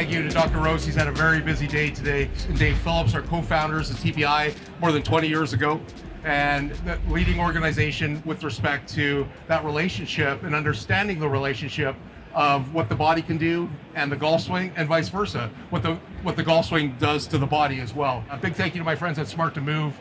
thank you to Dr. Rose. He's had a very busy day today. And Dave Phillips, our co-founders of TPI more than 20 years ago, and the leading organization with respect to that relationship and understanding the relationship of what the body can do and the golf swing, and vice versa, what the golf swing does to the body as well. A big thank you to my friends at Smart to Move.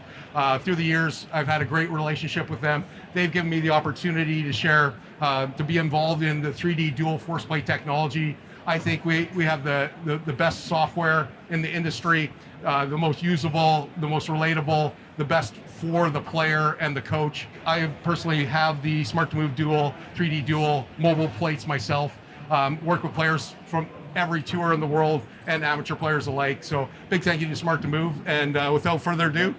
Through the years, I've had a great relationship with them. They've given me the opportunity to share, to be involved in the 3D dual force plate technology. I think we have the best software in the industry, the most usable, the most relatable, the best for the player and the coach. I personally have the Smart to Move dual, 3D dual mobile plates myself. Work with players from every tour in the world and amateur players alike. So big thank you to Smart to Move. And without further ado,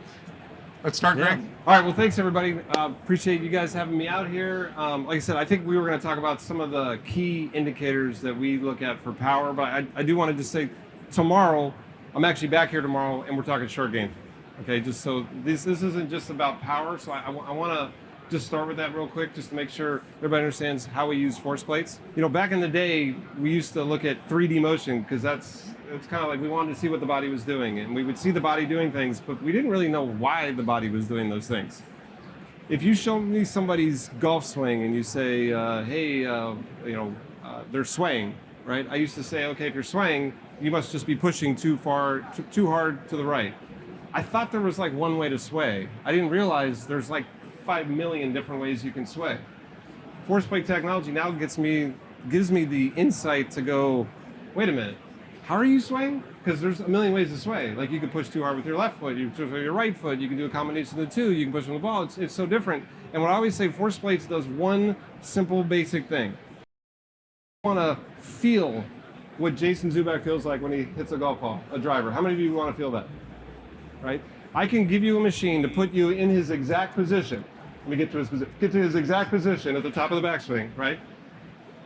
let's start, Greg. All right, well, thanks everybody. Appreciate you guys having me out here. Like I said, I think we were going to talk about some of the key indicators that we look at for power, but I do want to just say tomorrow, I'm actually back here tomorrow and we're talking short game. Okay, just so this isn't just about power, so I want to just start with that real quick just to make sure everybody understands how we use force plates. You know, back in the day, we used to look at 3D motion because it's kind of like we wanted to see what the body was doing, and we would see the body doing things, but we didn't really know why the body was doing those things. If you show me somebody's golf swing and you say, they're swaying, right? I used to say, okay, if you're swaying, you must just be pushing too hard to the right. I thought there was like one way to sway. I didn't realize there's like 5 million different ways you can sway. Force plate technology now gives me the insight to go, wait a minute, how are you swaying? Because there's a million ways to sway. Like you can push too hard with your left foot, you can push with your right foot, you can do a combination of the two, you can push from the ball. It's so different. And what I always say, force plates does one simple basic thing. You want to feel what Jason Zuback feels like when he hits a golf ball, a driver. How many of you want to feel that? Right? I can give you a machine to put you in his exact position. Let me get to his exact position at the top of the backswing, right?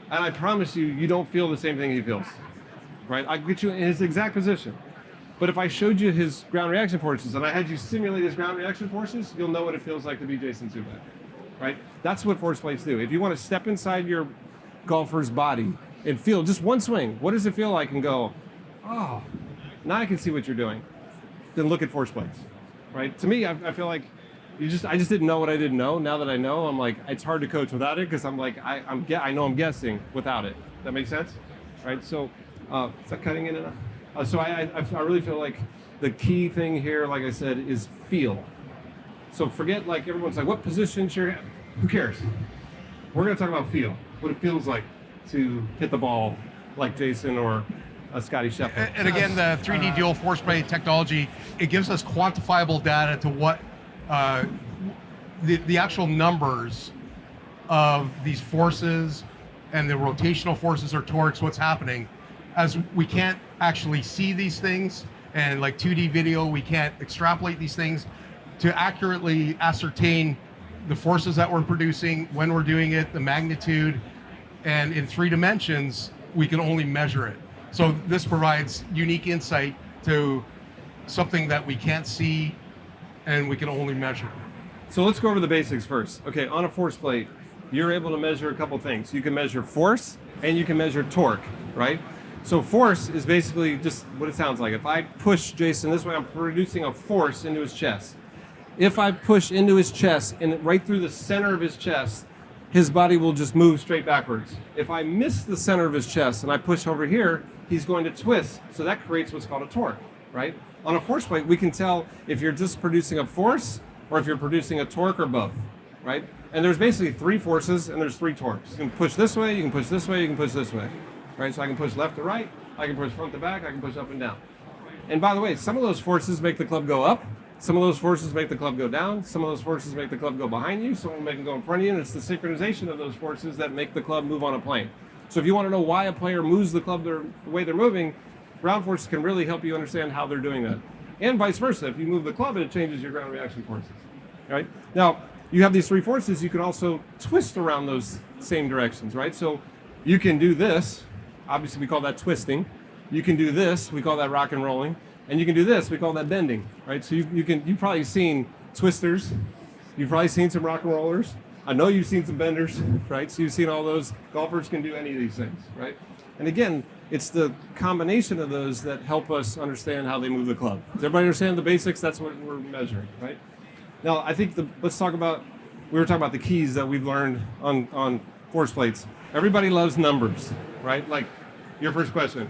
And I promise you, you don't feel the same thing he feels, right? I get you in his exact position. But if I showed you his ground reaction forces and I had you simulate his ground reaction forces, you'll know what it feels like to be Jason Zuback, right? That's what force plates do. If you want to step inside your golfer's body and feel just one swing, what does it feel like, and go, oh, now I can see what you're doing. Then look at force plates, right? To me, I feel like I just didn't know what I didn't know. Now that I know, I'm like, it's hard to coach without it because I'm like, I know I'm guessing without it. That makes sense, right? So, is that cutting in and out? So I really feel like the key thing here, like I said, is feel. So forget like everyone's like, what position should you? Who cares? We're gonna talk about feel. What it feels like to hit the ball like Jason or Scotty Scheffler. And again, the 3D dual force plate technology, it gives us quantifiable data to what the actual numbers of these forces and the rotational forces or torques, what's happening. As we can't actually see these things, and like 2D video, we can't extrapolate these things to accurately ascertain the forces that we're producing, when we're doing it, the magnitude, and in 3 dimensions, we can only measure it. So this provides unique insight to something that we can't see and we can only measure. So let's go over the basics first. Okay, on a force plate, you're able to measure a couple things. You can measure force and you can measure torque, right? So force is basically just what it sounds like. If I push Jason this way, I'm producing a force into his chest. If I push into his chest and right through the center of his chest, his body will just move straight backwards. If I miss the center of his chest and I push over here, he's going to twist. So that creates what's called a torque, right? On a force plate, we can tell if you're just producing a force or if you're producing a torque or both, right? And there's basically 3 forces and there's 3 torques. You can push this way, you can push this way, you can push this way, right? So I can push left to right, I can push front to back, I can push up and down. And by the way, some of those forces make the club go up, some of those forces make the club go down, some of those forces make the club go behind you, some of them make them go in front of you, and it's the synchronization of those forces that make the club move on a plane. So if you want to know why a player moves the club the way they're moving, ground forces can really help you understand how they're doing that. And vice versa, if you move the club, it changes your ground reaction forces, right? Now, you have these 3 forces, you can also twist around those same directions, right? So you can do this, obviously we call that twisting. You can do this, we call that rock and rolling. And you can do this, we call that bending, right? So you've probably seen twisters, you've probably seen some rock and rollers. I know you've seen some benders, right? So you've seen all those. Golfers can do any of these things, right? And again, It's the combination of those that help us understand how they move the club. Does everybody understand the basics? That's what we're measuring, right? Now, I think let's talk about, we were talking about the keys that we've learned on force plates. Everybody loves numbers, right? Like your first question,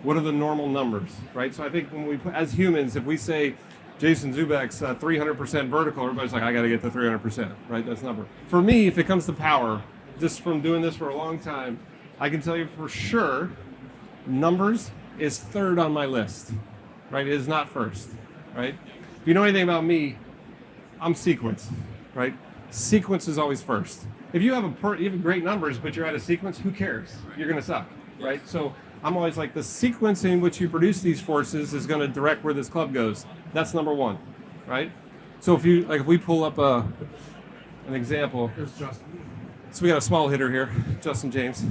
what are the normal numbers, right? So I think when we put, as humans, if we say Jason Zuback's 300% vertical, everybody's like, I got to get to 300%, right? That's the number. For me, if it comes to power, just from doing this for a long time, I can tell you for sure, numbers is third on my list, right? It is not first, right? If you know anything about me, I'm sequence, right? Sequence is always first. If you have great numbers, but you're out of sequence, who cares? You're going to suck, right? So I'm always like, the sequence in which you produce these forces is going to direct where this club goes. That's number one, right? So if we pull up an example. Here's Justin. So we got a small hitter here, Justin James.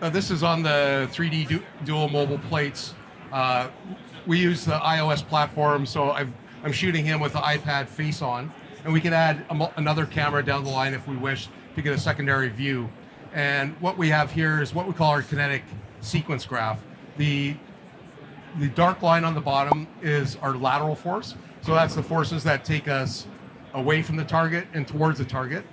This is on the 3D dual mobile plates. We use the iOS platform, so I'm shooting him with the iPad face on, and we can add another camera down the line if we wish to get a secondary view. And what we have here is what we call our kinetic sequence graph. The dark line on the bottom is our lateral force. So that's the forces that take us away from the target and towards the target.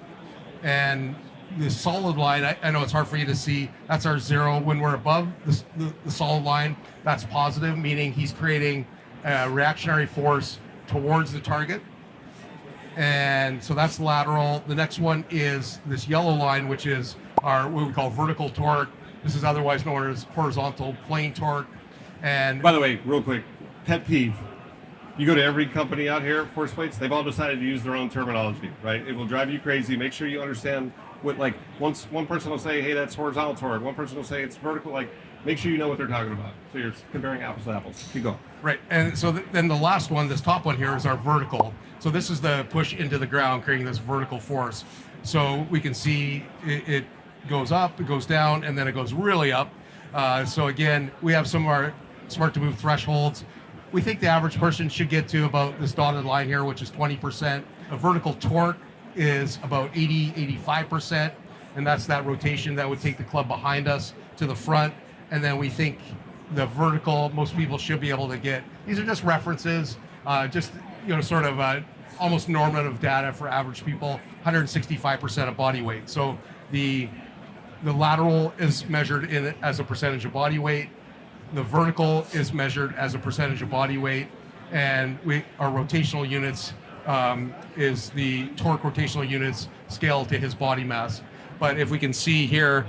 And the solid line, I know it's hard for you to see, that's our zero. When we're above the solid line, that's positive, meaning he's creating a reactionary force towards the target. And so that's lateral. The next one is this yellow line, which is our what we call vertical torque. This is otherwise known as horizontal plane torque. And by the way, real quick, pet peeve. You go to every company out here, force plates, they've all decided to use their own terminology, right? It will drive you crazy. Make sure you understand what, like, one person will say, hey, that's horizontal torque. One person will say it's vertical. Like, make sure you know what they're talking about. So you're comparing apples to apples. Keep going. Right, and so then the last one, this top one here, is our vertical. So this is the push into the ground, creating this vertical force. So we can see it goes up, it goes down, and then it goes really up. So again, we have some of our smart to move thresholds. We think the average person should get to about this dotted line here, which is 20%. A vertical torque is about 85%, and that's that rotation that would take the club behind us to the front. And then we think the vertical, most people should be able to get. These are just references, sort of almost normative data for average people, 165% of body weight. So the lateral is measured as a percentage of body weight. The vertical is measured as a percentage of body weight, and our rotational units is the torque rotational units scaled to his body mass. But if we can see here,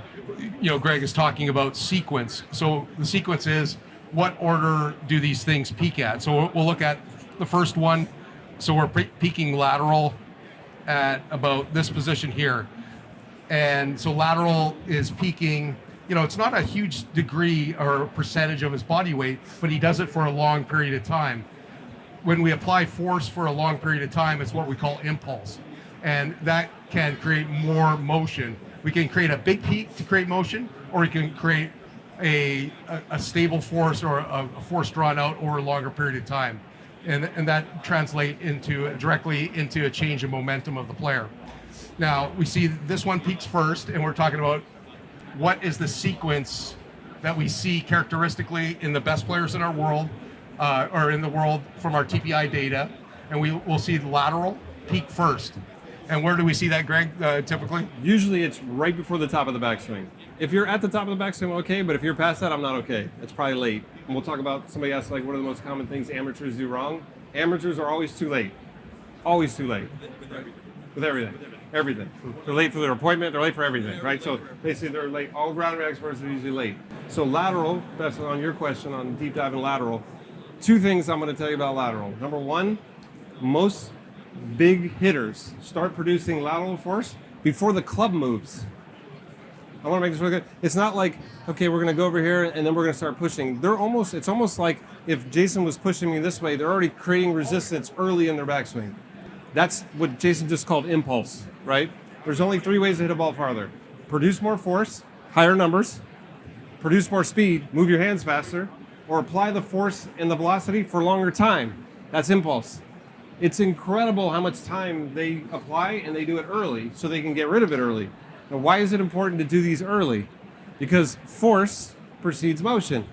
Greg is talking about sequence. So the sequence is, what order do these things peak at? So we'll look at the first one. So we're peaking lateral at about this position here. And so lateral is peaking, it's not a huge degree or percentage of his body weight, but he does it for a long period of time. When we apply force for a long period of time, it's what we call impulse. And that can create more motion. We can create a big peak to create motion, or we can create a stable force or a force drawn out over a longer period of time. And that translates directly into a change in momentum of the player. Now, we see this one peaks first, and we're talking about what is the sequence that we see characteristically in the best players in our world, or in the world from our TPI data. And we'll see the lateral peak first. And where do we see that, Greg, typically? Usually it's right before the top of the backswing. If you're at the top of the backswing, okay, but if you're past that, I'm not okay. It's probably late. And we'll talk about, somebody asked, like, what are the most common things amateurs do wrong? Amateurs are always too late. Always too late. With everything. Everything. They're late for their appointment, they're late for everything, right? So basically they're late. All ground experts are usually late. So lateral, that's on your question on deep dive in lateral. Two things I'm going to tell you about lateral. Number one, most big hitters start producing lateral force before the club moves. I want to make this really good. It's not like, okay, we're going to go over here and then we're going to start pushing. It's almost like if Jason was pushing me this way, they're already creating resistance early in their backswing. That's what Jason just called impulse, right? There's only three ways to hit a ball farther. Produce more force, higher numbers, produce more speed, move your hands faster, or apply the force and the velocity for longer time. That's impulse. It's incredible how much time they apply, and they do it early so they can get rid of it early. Now, why is it important to do these early? Because force precedes motion.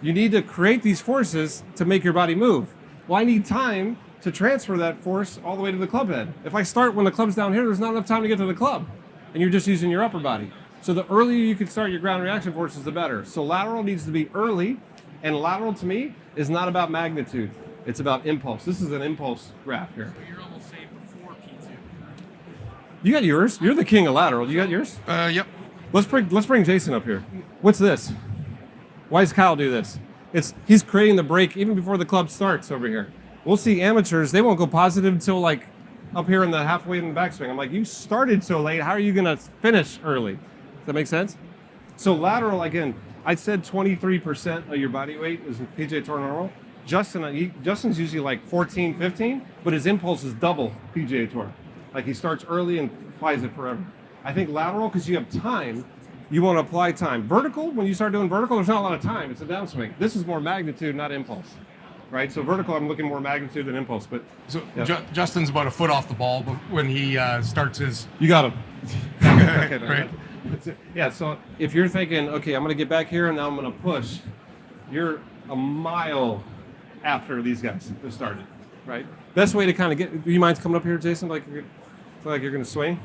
You need to create these forces to make your body move. Well, I need time to transfer that force all the way to the club head. If I start when the club's down here, there's not enough time to get to the club, and you're just using your upper body. So the earlier you can start your ground reaction forces, the better. So lateral needs to be early, and lateral to me is not about magnitude. It's about impulse. This is an impulse graph here. But you're almost saying before P2. You got yours. You're the king of lateral. You got yours? Yep. Let's bring Jason up here. What's this? Why does Kyle do this? He's creating the break even before the club starts over here. We'll see amateurs, they won't go positive until like up here in the halfway in the backswing. I'm like, you started so late, how are you gonna finish early? Does that make sense? So lateral, again, I said 23% of your body weight is PGA Tour normal. Justin's usually like 14, 15, but his impulse is double PGA Tour. Like he starts early and applies it forever. I think lateral, because you have time, you want to apply time. Vertical, when you start doing vertical, there's not a lot of time. It's a downswing. This is more magnitude, not impulse. Right? So vertical, I'm looking more magnitude than impulse. But So yeah. Justin's about a foot off the ball when he starts his. You got him. Right. Yeah, so if you're thinking, okay, I'm going to get back here and now I'm going to push, you're a mile after these guys have started, right? Best way to kind of get, do you mind coming up here, Jason? Like you're going to swing?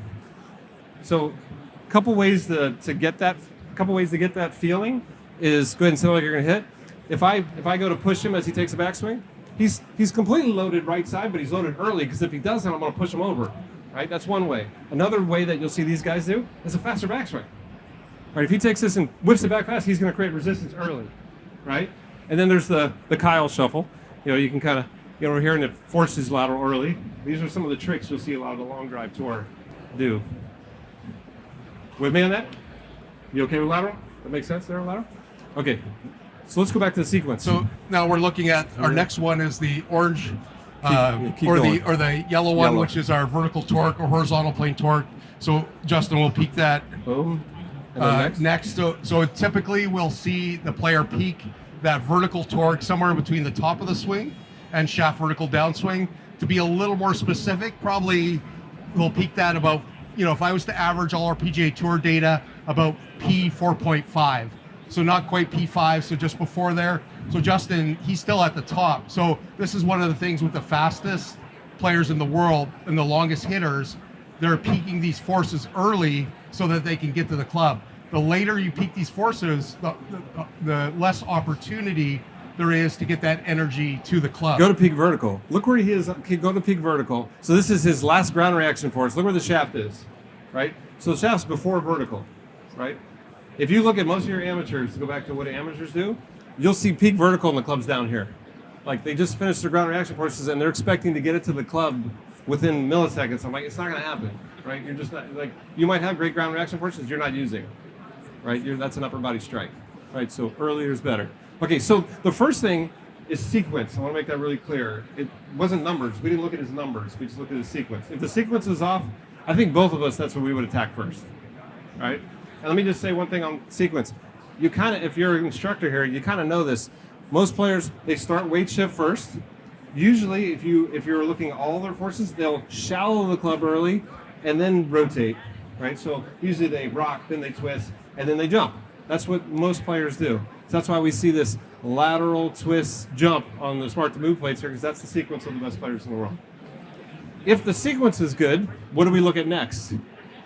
So a couple ways to get that feeling is go ahead and say like you're going to hit. If I go to push him as he takes a backswing, he's completely loaded right side, but he's loaded early because if he doesn't, I'm going to push him over. Right? That's one way. Another way that you'll see these guys do is a faster backswing. Right? If he takes this and whips it back fast, he's going to create resistance early. Right? And then there's the Kyle shuffle. You know, you can kind of, we're here and it forces lateral early. These are some of the tricks you'll see a lot of the long drive tour do. With me on that? You okay with lateral? That makes sense there, lateral? Okay. So let's go back to the sequence. So now we're looking at our next one is the orange keep or going. the yellow one, Yellow. which is our vertical torque or horizontal plane torque. So Justin will peak that Boom. And then next. So typically we'll see the player peak that vertical torque somewhere between the top of the swing and shaft vertical downswing. To be a little more specific, probably we'll peak that about, if I was to average all our PGA Tour data, about P 4.5. So not quite P5, so just before there. So Justin, he's still at the top. So this is one of the things with the fastest players in the world and the longest hitters, they're peaking these forces early so that they can get to the club. The later you peak these forces, the less opportunity there is to get that energy to the club. Go to peak vertical. Look where he is. Okay, go to peak vertical. So this is his last ground reaction force. Look where the shaft is, right? So the shaft's before vertical, right? If you look at most of your amateurs, to go back to what amateurs do, you'll see peak vertical and the club's down here. Like they just finished their ground reaction forces and they're expecting to get it to the club within milliseconds. I'm like, it's not going to happen, right? You're just not, like, you might have great ground reaction forces you're not using, right? That's an upper body strike, right? So earlier is better. Okay, so the first thing is sequence. I want to make that really clear. It wasn't numbers. We didn't look at his numbers. We just looked at his sequence. If the sequence is off, I think both of us, that's what we would attack first, right? And let me just say one thing on sequence. You kind of, if you're an instructor here, you kind of know this. Most players, they start weight shift first. Usually, if you're looking at all their forces, they'll shallow the club early and then rotate, right? So usually they rock, then they twist, and then they jump. That's what most players do. So that's why we see this lateral twist jump on the Smart to Move plates here, because that's the sequence of the best players in the world. If the sequence is good, what do we look at next?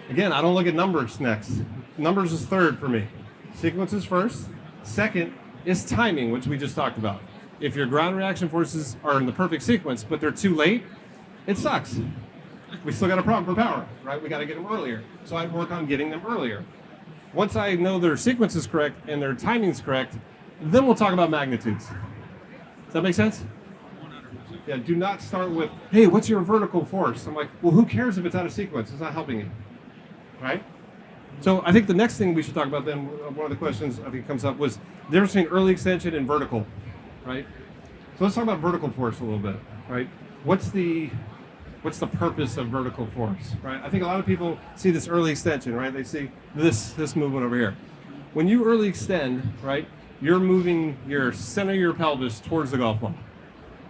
Again, I don't look at numbers next. Numbers is third for me. Sequence is first. Second is timing, which we just talked about. If your ground reaction forces are in the perfect sequence, but they're too late, it sucks. We still got a problem for power, right? We got to get them earlier. So I work on getting them earlier. Once I know their sequence is correct and their timing is correct, then we'll talk about magnitudes. Does that make sense? 100%. Yeah, do not start with, hey, what's your vertical force? I'm like, well, who cares if it's out of sequence? It's not helping you, right? So I think the next thing we should talk about then, one of the questions I think comes up was the difference between early extension and vertical, right? So let's talk about vertical force a little bit, right? What's the purpose of vertical force, right? I think a lot of people see this early extension, right? They see this movement over here. When you early extend, right, you're moving your center of your pelvis towards the golf ball.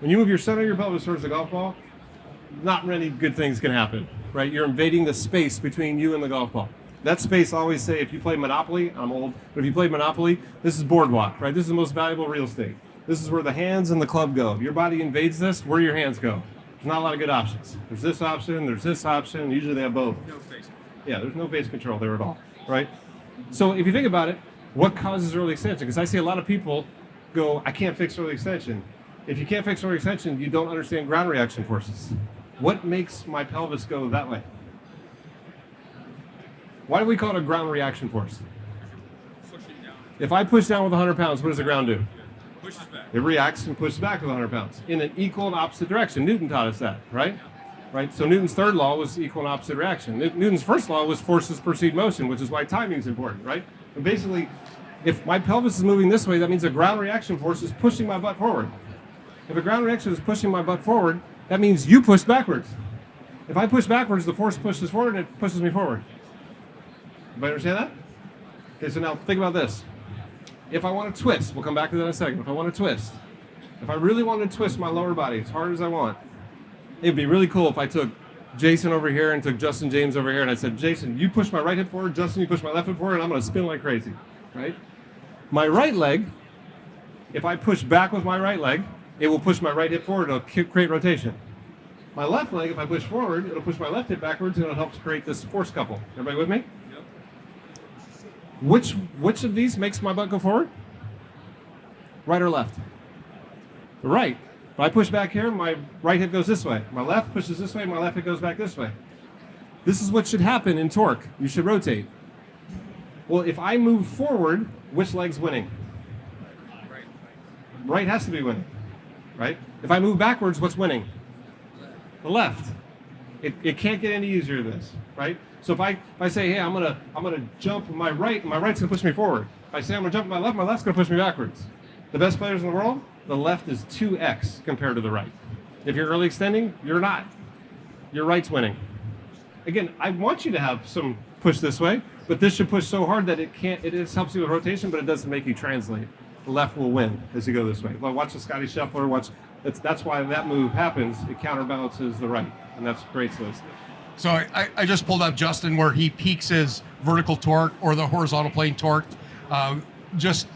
When you move your center of your pelvis towards the golf ball, not many good things can happen, right? You're invading the space between you and the golf ball. That space, I always say, if you play Monopoly, I'm old, but if you play Monopoly, this is boardwalk, right? This is the most valuable real estate. This is where the hands and the club go. If your body invades this, where your hands go. There's not a lot of good options. There's this option, there's this option. Usually they have both. No face. Yeah, there's no base control there at all, right? So if you think about it, what causes early extension? Because I see a lot of people go, I can't fix early extension. If you can't fix early extension, you don't understand ground reaction forces. What makes my pelvis go that way? Why do we call it a ground reaction force? Pushing down. If I push down with 100 pounds, what does the ground do? Pushes back. It reacts and pushes back with 100 pounds in an equal and opposite direction. Newton taught us that, right? Right. So Newton's third law was equal and opposite reaction. Newton's first law was forces precede motion, which is why timing is important, right? And basically, if my pelvis is moving this way, that means a ground reaction force is pushing my butt forward. If a ground reaction is pushing my butt forward, that means you push backwards. If I push backwards, the force pushes forward and it pushes me forward. Everybody understand that? Okay, so now think about this. If I want to twist, we'll come back to that in a second. If I want to twist, if I really want to twist my lower body as hard as I want, it'd be really cool if I took Jason over here and took Justin James over here and I said, Jason, you push my right hip forward, Justin, you push my left hip forward, and I'm going to spin like crazy, right? My right leg, if I push back with my right leg, it will push my right hip forward, it'll create rotation. My left leg, if I push forward, it'll push my left hip backwards and it'll help create this force couple. Everybody with me? Yep. Which of these makes my butt go forward? Right or left? The right. If I push back here, my right hip goes this way. My left pushes this way, my left hip goes back this way. This is what should happen in torque. You should rotate. Well, if I move forward, which leg's winning? Right. Right has to be winning, right? If I move backwards, what's winning? The left. It can't get any easier than this, right? So if I say, hey, I'm gonna jump my right right's gonna push me forward. If I say I'm gonna jump my left's gonna push me backwards. The best players in the world, the left is 2x compared to the right. If you're early extending, you're not. Your right's winning. Again, I want you to have some push this way, but this should push so hard that it can't. It just helps you with rotation, but it doesn't make you translate. The left will win as you go this way. Well, watch the Scotty Shuffler. That's why that move happens. It counterbalances the right, and that's great. So I just pulled up Justin where he peaks his vertical torque or the horizontal plane torque just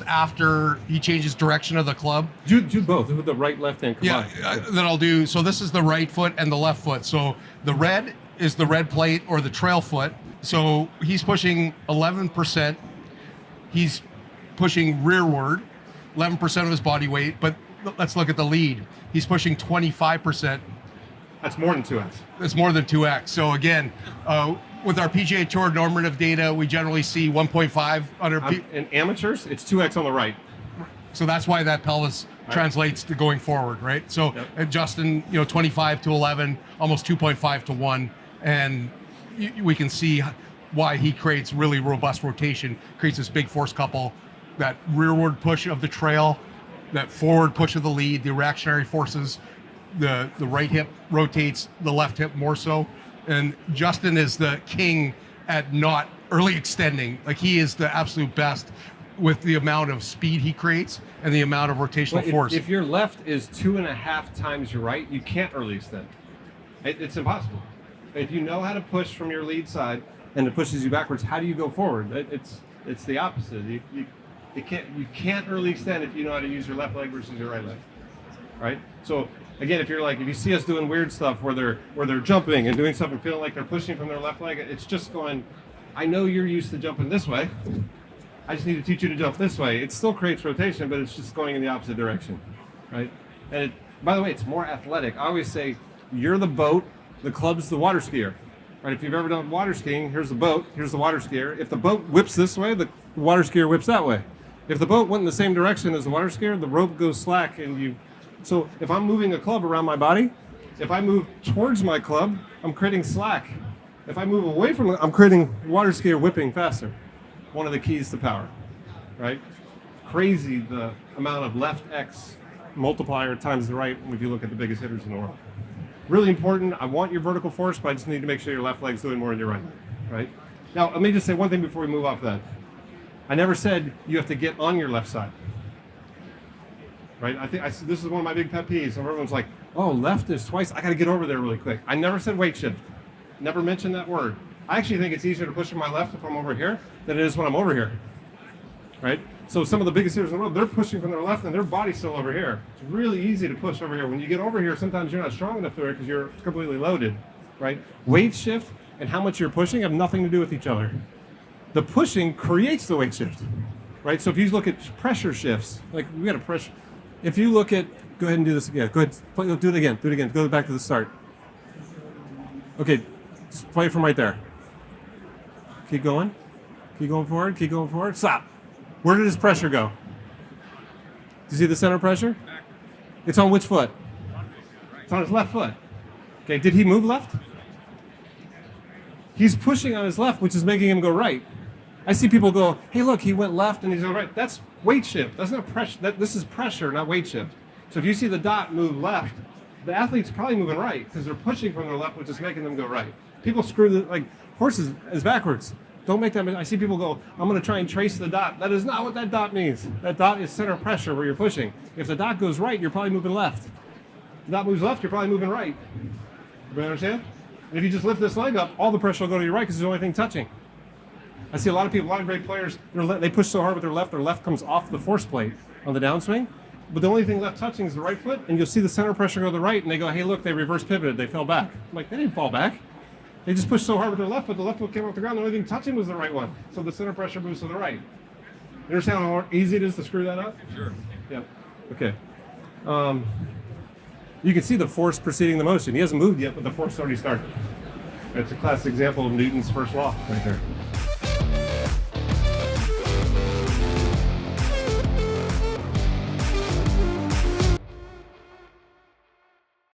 after he changes direction of the club. Do both with the right, left hand combined. Then I'll do, so this is the right foot and the left foot. So the red is the red plate or the trail foot. So he's pushing 11%. He's pushing rearward, 11% of his body weight. But let's look at the lead. He's pushing 25%. That's more than 2x. It's more than 2x. So again, with our PGA Tour normative data, we generally see 1.5 under. In amateurs, it's 2x on the right. So that's why that pelvis translates to going forward, right? So Justin, 25 to 11, almost 2.5 to 1, and we can see why he creates really robust rotation, creates this big force couple, that rearward push of the trail, that forward push of the lead, the reactionary forces. The right hip rotates, the left hip more so. And Justin is the king at not early extending. Like, he is the absolute best with the amount of speed he creates and the amount of rotational force. If your left is 2.5 times your right, you can't early extend. It's impossible. If you know how to push from your lead side and it pushes you backwards, how do you go forward? It's the opposite. You can't early extend if you know how to use your left leg versus your right leg, right? So again, if you see us doing weird stuff where they're jumping and doing stuff and feeling like they're pushing from their left leg, it's just going, I know you're used to jumping this way. I just need to teach you to jump this way. It still creates rotation, but it's just going in the opposite direction, right? And by the way, it's more athletic. I always say, you're the boat, the club's the water skier, right? If you've ever done water skiing, here's the boat, here's the water skier. If the boat whips this way, the water skier whips that way. If the boat went in the same direction as the water skier, the rope goes slack and you. So if I'm moving a club around my body, if I move towards my club, I'm creating slack. If I move away from it, I'm creating water skier whipping faster. One of the keys to power, right? Crazy the amount of left X multiplier times the right if you look at the biggest hitters in the world. Really important. I want your vertical force, but I just need to make sure your left leg's doing more than your right, right? Now, let me just say one thing before we move off that. I never said you have to get on your left side. Right? This is one of my big pet peeves. Everyone's like, oh, left is twice. I got to get over there really quick. I never said weight shift. Never mentioned that word. I actually think it's easier to push from my left if I'm over here than it is when I'm over here, right? So some of the biggest hitters in the world, they're pushing from their left and their body's still over here. It's really easy to push over here. When you get over here, sometimes you're not strong enough to it because you're completely loaded, right? Weight shift and how much you're pushing have nothing to do with each other. The pushing creates the weight shift, right? So if you look at pressure shifts, like we got a pressure. If you look at, go ahead and do this again. Go ahead, do it again. Do it again. Go back to the start. Okay, just play from right there. Keep going. Keep going forward. Keep going forward. Stop. Where did his pressure go? Do you see the center pressure? It's on which foot? It's on his left foot. Okay, did he move left? He's pushing on his left, which is making him go right. I see people go, hey, look, he went left and he's going right. That's weight shift. That's not pressure. This is pressure, not weight shift. So if you see the dot move left, the athlete's probably moving right because they're pushing from their left, which is making them go right. People screw the, like, horses is backwards. Don't make that. I see people go, I'm going to try and trace the dot. That is not what that dot means. That dot is center pressure where you're pushing. If the dot goes right, you're probably moving left. If the dot moves left, you're probably moving right. You understand? And if you just lift this leg up, all the pressure will go to your right because it's the only thing touching. I see a lot of people, a lot of great players, they push so hard with their left comes off the force plate on the downswing. But the only thing left touching is the right foot, and you'll see the center pressure go to the right, and they go, hey, look, they reverse pivoted, they fell back. I'm like, they didn't fall back. They just pushed so hard with their left foot, the left foot came off the ground, the only thing touching was the right one. So the center pressure moves to the right. You understand how easy it is to screw that up? Sure. Yeah. Okay. You can see the force preceding the motion. He hasn't moved yet, but the force already started. It's a classic example of Newton's first law right there.